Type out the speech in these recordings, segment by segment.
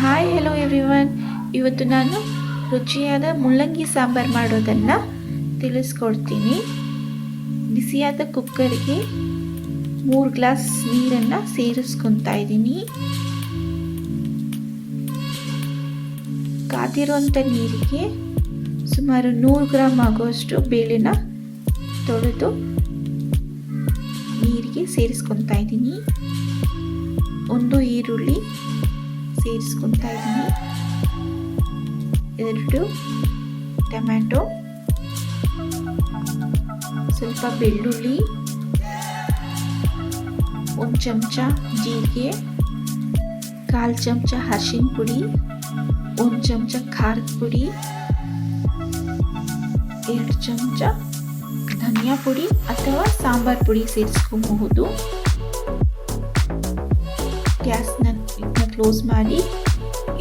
Hi hello everyone. ಇವತ್ತು ನಾನು ರುಚಿಯಾದ ಮುಳ್ಳಂಗಿ ಸಾಂಬಾರು ಮಾಡೋದನ್ನು ತಿಳಿಸ್ಕೊಡ್ತೀನಿ. ಬಿಸಿಯಾದ ಕುಕ್ಕರ್ಗೆ 3 ಗ್ಲಾಸ್ ನೀರನ್ನು ಸೇರಿಸ್ಕೊತಾ ಇದ್ದೀನಿ. ಕಾದಿರೋಂಥ ನೀರಿಗೆ ಸುಮಾರು 100 ಗ್ರಾಮ್ ಆಗುವಷ್ಟು ಬೇಳೆನ ತೊಳೆದು ನೀರಿಗೆ ಸೇರಿಸ್ಕೊತಾ ಇದ್ದೀನಿ. 1 ಈರುಳ್ಳಿ ಸೇರಿಸ್ಕೊತಾ ಇದ್ದೀನಿ, 2 ಟೊಮ್ಯಾಟೊ, ಸ್ವಲ್ಪ ಬೆಳ್ಳುಳ್ಳಿ, 1 ಚಮಚ ಜೀರಿಗೆ, 1/4 ಚಮಚ ಅರಿಶಿನ ಪುಡಿ, 1 ಚಮಚ ಖಾರದ ಪುಡಿ, 2 ಚಮಚ ಧನಿಯಾ ಪುಡಿ ಅಥವಾ ಸಾಂಬಾರ್ ಪುಡಿ ಸೇರಿಸ್ಕೊಬಹುದು. ಗ್ಯಾಸ್ನ ಕ್ಲೋಸ್ ಮಾಡಿ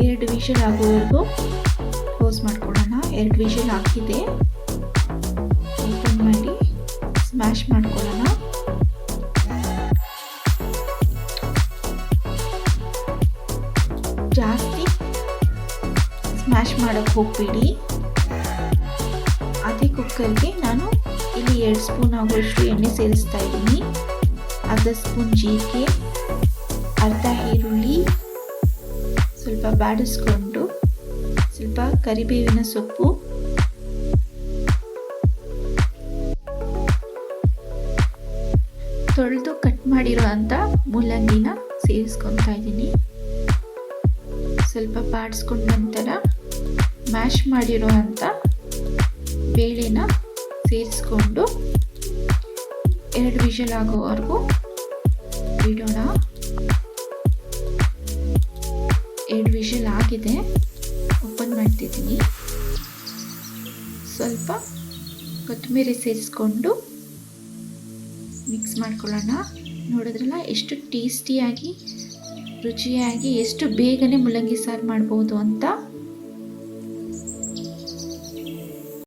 2 ವಿಷಲ್ ಆಗೋವರೆಗೂ ಕ್ಲೋಸ್ ಮಾಡ್ಕೊಳ್ಳೋಣ. 2 ವಿಷಲ್ ಹಾಕಿದೆ, ಓಪನ್ ಮಾಡಿ ಸ್ಮ್ಯಾಶ್ ಮಾಡ್ಕೊಳ್ಳೋಣ. ಜಾಸ್ತಿ ಸ್ಮ್ಯಾಶ್ ಮಾಡೋಕ್ಕೆ ಹೋಗ್ಬೇಡಿ. ಅದೇ ಕುಕ್ಕರ್ಗೆ ನಾನು ಇಲ್ಲಿ 2 ಸ್ಪೂನ್ ಆಗುವಷ್ಟು ಎಣ್ಣೆ ಸೇರಿಸ್ತಾ ಇದ್ದೀನಿ. ಅರ್ಧ ಸ್ಪೂನ್ ಜೀರಿಗೆ, ಅರ್ಧ ಈರುಳ್ಳಿ ಸ್ವಲ್ಪ ಬಾಡಿಸ್ಕೊಂಡು, ಸ್ವಲ್ಪ ಕರಿಬೇವಿನ ಸೊಪ್ಪು, ತೊಳೆದು ಕಟ್ ಮಾಡಿರೋ ಅಂಥ ಮುಲ್ಲಂಗಿನ ಸೇರಿಸ್ಕೊತಾ ಇದ್ದೀನಿ. ಸ್ವಲ್ಪ ಬಾಡಿಸ್ಕೊಂಡ ನಂತರ ಮ್ಯಾಶ್ ಮಾಡಿರೋ ಅಂಥ ಬೇಳೆನ ಸೇರಿಸ್ಕೊಂಡು 2 ವಿಷಲ್ ಆಗೋವರೆಗೂ ಇಡೋಣ. 2 ವಿಷಲ್ ಆಗಿದೆ, ಓಪನ್ ಮಾಡ್ತಿದ್ದೀನಿ. ಸ್ವಲ್ಪ ಕೊತ್ತಂಬರಿ ಸೇರಿಸ್ಕೊಂಡು ಮಿಕ್ಸ್ ಮಾಡ್ಕೊಳ್ಳೋಣ. ನೋಡಿದ್ರಲ್ಲ ಎಷ್ಟು ಟೇಸ್ಟಿಯಾಗಿ ರುಚಿಯಾಗಿ ಎಷ್ಟು ಬೇಗನೆ ಮುಲ್ಲಂಗಿ ಸಾರು ಮಾಡ್ಬೋದು ಅಂತ.